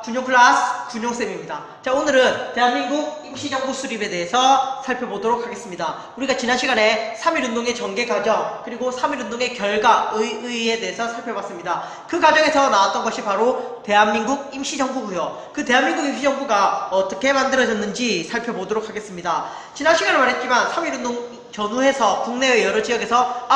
군용 클래스 군용쌤입니다. 자, 오늘은 대한민국 임시정부 수립에 대해서 살펴보도록 하겠습니다. 우리가 지난 시간에 3.1운동의 전개 과정 그리고 3.1운동의 결과에 대해서 살펴봤습니다. 그 과정에서 나왔던 것이 바로 대한민국 임시정부고요. 그 대한민국 임시정부가 어떻게 만들어졌는지 살펴보도록 하겠습니다. 지난 시간에 말했지만 3.1운동 전후해서 국내의 여러 지역에서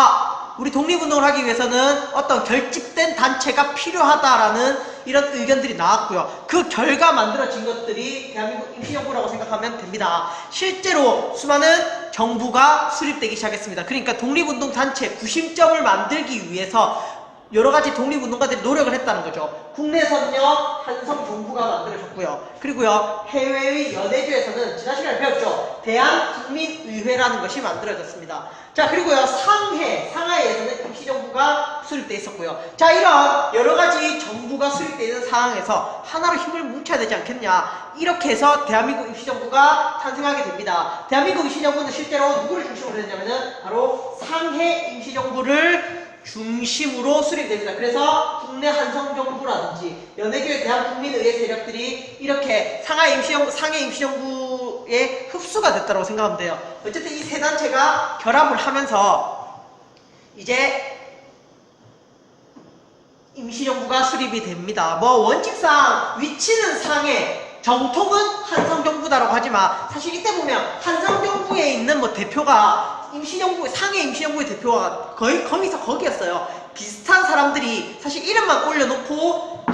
우리 독립운동을 하기 위해서는 어떤 결집된 단체가 필요하다라는 이런 의견들이 나왔고요. 그 결과 만들어진 것들이 대한민국 임시정부라고 생각하면 됩니다. 실제로 수많은 정부가 수립되기 시작했습니다. 그러니까 독립운동 단체 구심점을 만들기 위해서 여러가지 독립운동가들이 노력을 했다는 거죠. 국내에서는요, 한성정부가 만들어졌고요. 그리고요, 해외의 연해주에서는 지난 시간에 배웠죠. 대한국민의회라는 것이 만들어졌습니다. 자, 그리고요, 상하이에서는 임시정부가 수립되어 있었고요. 자, 이런 여러가지 정부가 수립되어 있는 상황에서 하나로 힘을 뭉쳐야 되지 않겠냐. 이렇게 해서 대한민국 임시정부가 탄생하게 됩니다. 대한민국 임시정부는 실제로 누구를 중심으로 했냐면은 바로 상해 임시정부를 중심으로 수립됩니다. 그래서 국내 한성정부라든지 연해교의 대한국민의회 세력들이 이렇게 상해 임시정부에 흡수가 됐다고 생각하면 돼요. 어쨌든 이 세 단체가 결합을 하면서 이제 임시정부가 수립이 됩니다. 원칙상 위치는 상해, 정통은 한성정부다라고 하지만 사실 이때 보면 한성정부에 있는 대표가 상해 임시정부의 대표가 거의 거기였어요. 비슷한 사람들이 사실 이름만 올려놓고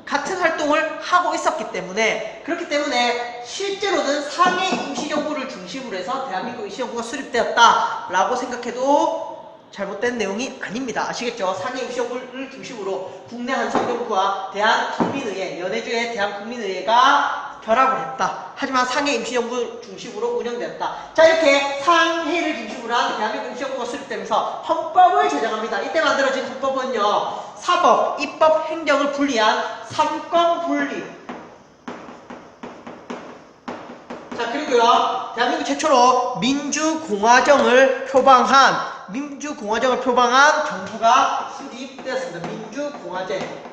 같은 활동을 하고 있었기 때문에, 그렇기 때문에 실제로는 상해 임시정부를 중심으로 해서 대한민국 임시정부가 수립되었다라고 생각해도 잘못된 내용이 아닙니다. 아시겠죠? 상해 임시정부를 중심으로 국내 한성정부와 대한국민의회, 연해주의 대한국민의회가 결합을 했다. 하지만 상해 임시정부 중심으로 운영되었다. 자, 이렇게 상해를 중심으로 한 대한민국 임시정부가 수립되면서 헌법을 제정합니다. 이때 만들어진 헌법은요, 사법, 입법, 행정을 분리한 삼권분리. 자, 그리고요, 대한민국 최초로 민주공화정을 표방한 정부가 수립되었습니다. 민주공화제.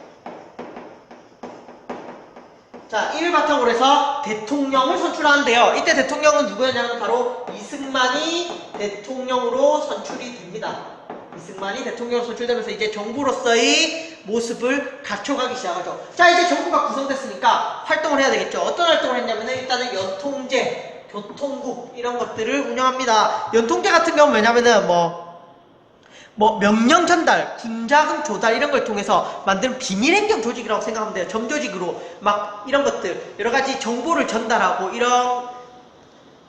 자, 이를 바탕으로 해서 대통령을 선출하는데요. 이때 대통령은 누구였냐면 바로 이승만이 대통령으로 선출이 됩니다. 이승만이 대통령으로 선출되면서 이제 정부로서의 모습을 갖춰가기 시작하죠. 자, 이제 정부가 구성됐으니까 활동을 해야 되겠죠. 어떤 활동을 했냐면 일단은 연통제, 교통국 이런 것들을 운영합니다. 연통제 같은 경우는 왜냐면은 명령 전달, 군자금 조달 이런 걸 통해서 만든 비밀행정 조직이라고 생각하면 돼요. 점조직으로 이런 것들, 여러가지 정보를 전달하고 이런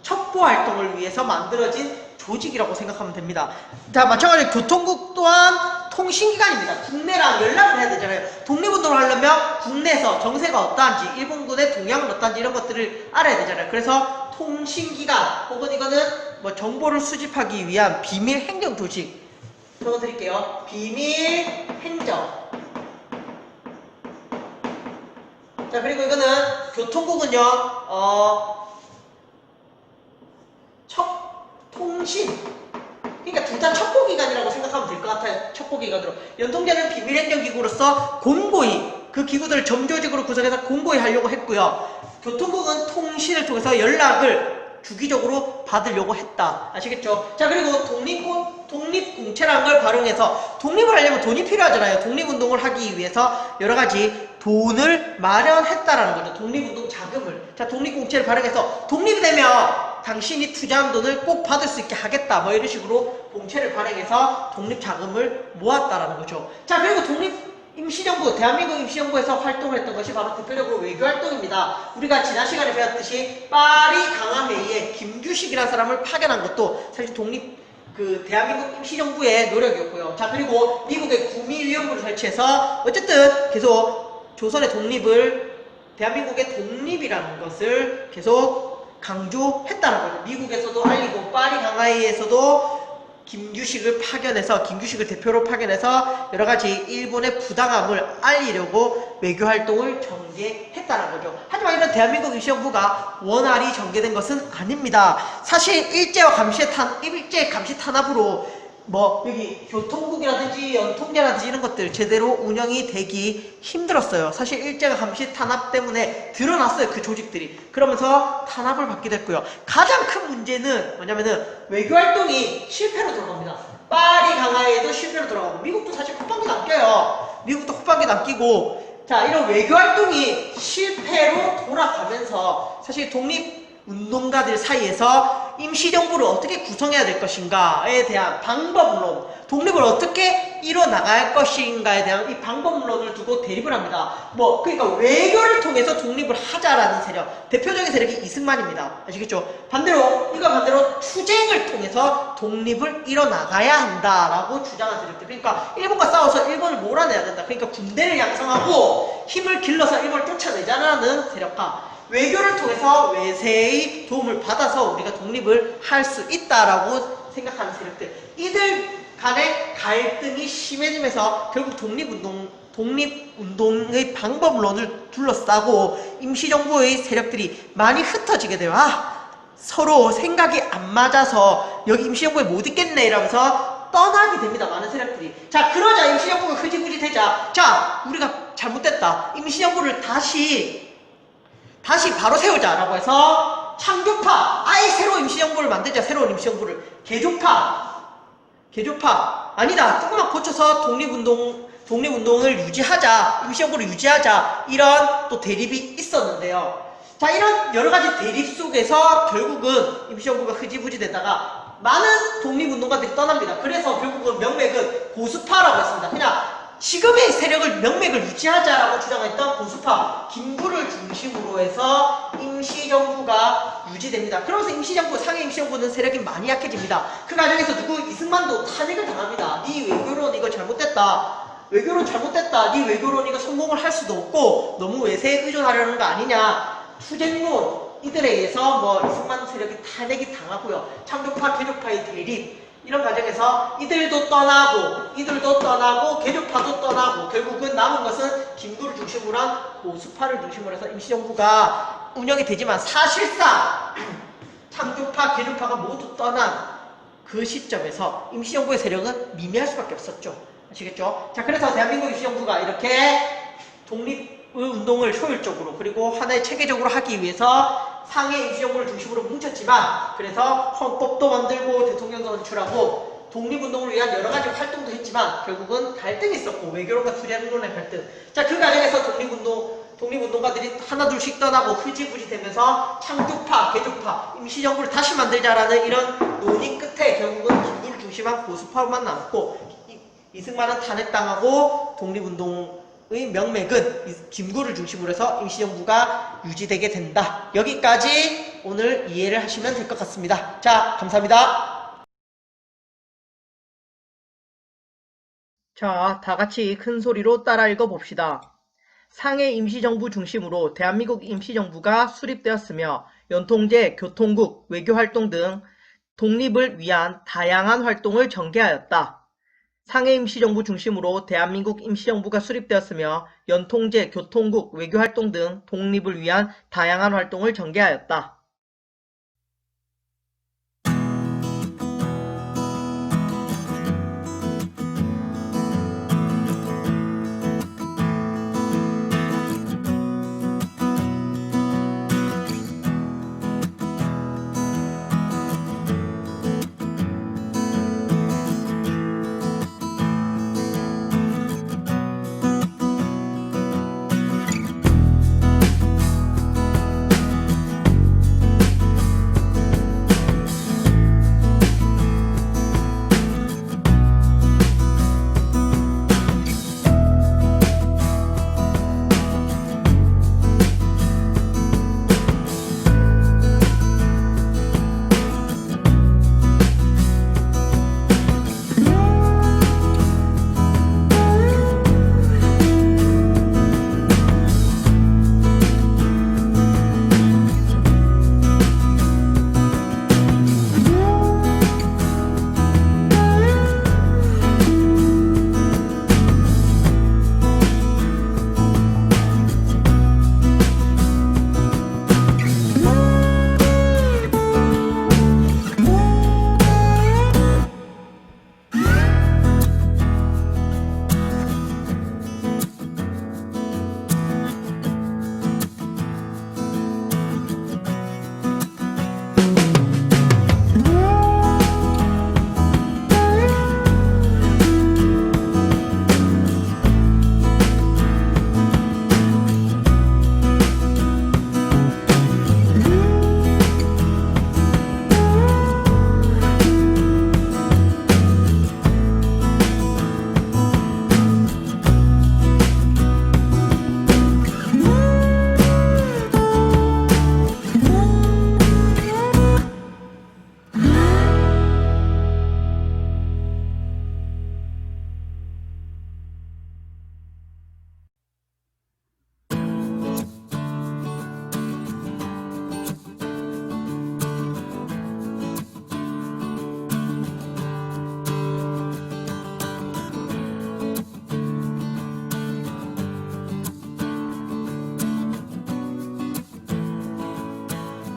첩보 활동을 위해서 만들어진 조직이라고 생각하면 됩니다. 자, 마찬가지로 교통국 또한 통신기관입니다. 국내랑 연락을 해야 되잖아요. 독립운동을 하려면 국내에서 정세가 어떠한지, 일본군의 동향은 어떠한지 이런 것들을 알아야 되잖아요. 그래서 통신기관 혹은 이거는 정보를 수집하기 위한 비밀행정 조직, 적어드릴게요. 비밀행정. 자, 그리고 이거는 교통국은요, 통신. 그러니까 둘 다 첩보기관이라고 생각하면 될 것 같아요. 첩보기관으로. 연통제는 비밀행정기구로서 공고히 그 기구들을 점조직으로 구성해서 공고히 하려고 했고요. 교통국은 통신을 통해서 연락을 주기적으로 받으려고 했다. 아시겠죠? 자, 그리고 독립공채라는 걸 발용해서 독립을 하려면 돈이 필요하잖아요. 독립운동을 하기 위해서 여러가지 돈을 마련했다라는 거죠. 독립운동 자금을. 자, 독립공채를 발행해서 독립이 되면 당신이 투자한 돈을 꼭 받을 수 있게 하겠다. 뭐 이런 식으로 공채를 발행해서 독립자금을 모았다라는 거죠. 자, 그리고 임시정부, 대한민국 임시정부에서 활동을 했던 것이 바로 대표적으로 외교활동입니다. 우리가 지난 시간에 배웠듯이 파리 강화회의에 김규식이라는 사람을 파견한 것도 사실 대한민국 임시정부의 노력이었고요. 자, 그리고 미국의 구미위원부를 설치해서 어쨌든 계속 조선의 대한민국의 독립이라는 것을 계속 강조했다는 거죠. 미국에서도 알리고 파리 강화회의에서도 김규식을 대표로 파견해서 여러가지 일본의 부당함을 알리려고 외교활동을 전개했다는 거죠. 하지만 이런 대한민국 임시정부가 원활히 전개된 것은 아닙니다. 사실 일제 감시 탄압으로 여기 교통국이라든지 연통제라든지 이런 것들 제대로 운영이 되기 힘들었어요. 사실 일제 감시 탄압 때문에 드러났어요, 그 조직들이. 그러면서 탄압을 받기도 했고요. 가장 큰 문제는 뭐냐면은 외교활동이 실패로 돌아갑니다. 파리 강화에도 실패로 돌아가고, 미국도 사실 콧방귀도 안 껴요. 미국도 콧방귀도 안 끼고, 자, 이런 외교활동이 실패로 돌아가면서 사실 독립운동가들 사이에서 임시정부를 어떻게 구성해야 될 것인가에 대한 방법론, 독립을 어떻게 이뤄나갈 것인가에 대한 이 방법론을 두고 대립을 합니다. 그러니까 외교를 통해서 독립을 하자라는 세력, 대표적인 세력이 이승만입니다. 아시겠죠? 반대로 투쟁을 통해서 독립을 이뤄나가야 한다라고 주장한 세력들. 그러니까 일본과 싸워서 일본을 몰아내야 된다. 그러니까 군대를 양성하고 힘을 길러서 일본을 쫓아내자라는 세력과 외교를 통해서 외세의 도움을 받아서 우리가 독립을 할 수 있다라고 생각하는 세력들, 이들 간의 갈등이 심해지면서 결국 독립운동의 방법론을 둘러싸고 임시정부의 세력들이 많이 흩어지게 돼요. 서로 생각이 안 맞아서 여기 임시정부에 못 있겠네 이러면서 떠나게 됩니다, 많은 세력들이. 자, 그러자 임시정부가 흐지부지 되자, 자, 우리가 잘못됐다, 임시정부를 다시 바로 세우자라고 해서 창조파, 아예 새로운 임시정부를 만들자. 새로운 임시정부를 개조파 아니다, 조금만 고쳐서 독립운동을 유지하자, 임시정부를 유지하자, 이런 또 대립이 있었는데요. 자, 이런 여러가지 대립 속에서 결국은 임시정부가 흐지부지 되다가 많은 독립운동가들이 떠납니다. 그래서 결국은 명맥은 보수파라고 했습니다. 그냥 지금의 세력을, 명맥을 유지하자라고 주장했던 보수파 김구를 중심으로 해서 임시정부가 유지됩니다. 그러면서 상해 임시정부는 세력이 많이 약해집니다. 그 과정에서 이승만도 탄핵을 당합니다. 네 외교론 이거 잘못됐다. 네 외교론 이거 성공을 할 수도 없고 너무 외세에 의존하려는 거 아니냐. 투쟁론, 이들에 의해서 이승만 세력이 탄핵이 당하고요. 창조파, 개조파의 대립, 이런 과정에서 이들도 떠나고 개조파도 떠나고, 결국은 남은 것은 김구를 중심으로 한 보수파를 중심으로 해서 임시정부가 운영이 되지만, 사실상 창조파, 개조파가 모두 떠난 그 시점에서 임시정부의 세력은 미미할 수밖에 없었죠. 아시겠죠? 자, 그래서 대한민국 임시정부가 이렇게 독립운동을 효율적으로 그리고 하나의 체계적으로 하기 위해서 상해 임시정부를 중심으로 뭉쳤지만, 그래서 헌법도 만들고 대통령도 선출하고 독립운동을 위한 여러가지 활동도 했지만 결국은 갈등이 있었고, 외교론과 투쟁론의 갈등. 자, 그 과정에서 독립운동가들이 하나둘씩 떠나고 흐지부지 되면서 창조파, 개조파, 임시정부를 다시 만들자라는 이런 논의 끝에 결국은 김구를 중심한 보수파만 남고, 이승만은 탄핵당하고 독립운동의 명맥은 김구를 중심으로 해서 임시정부가 유지되게 된다. 여기까지 오늘 이해를 하시면 될 것 같습니다. 자, 감사합니다. 자, 다같이 큰 소리로 따라 읽어봅시다. 상해 임시정부 중심으로 대한민국 임시정부가 수립되었으며 연통제, 교통국, 외교활동 등 독립을 위한 다양한 활동을 전개하였다. 상해 임시정부 중심으로 대한민국 임시정부가 수립되었으며 연통제, 교통국, 외교활동 등 독립을 위한 다양한 활동을 전개하였다.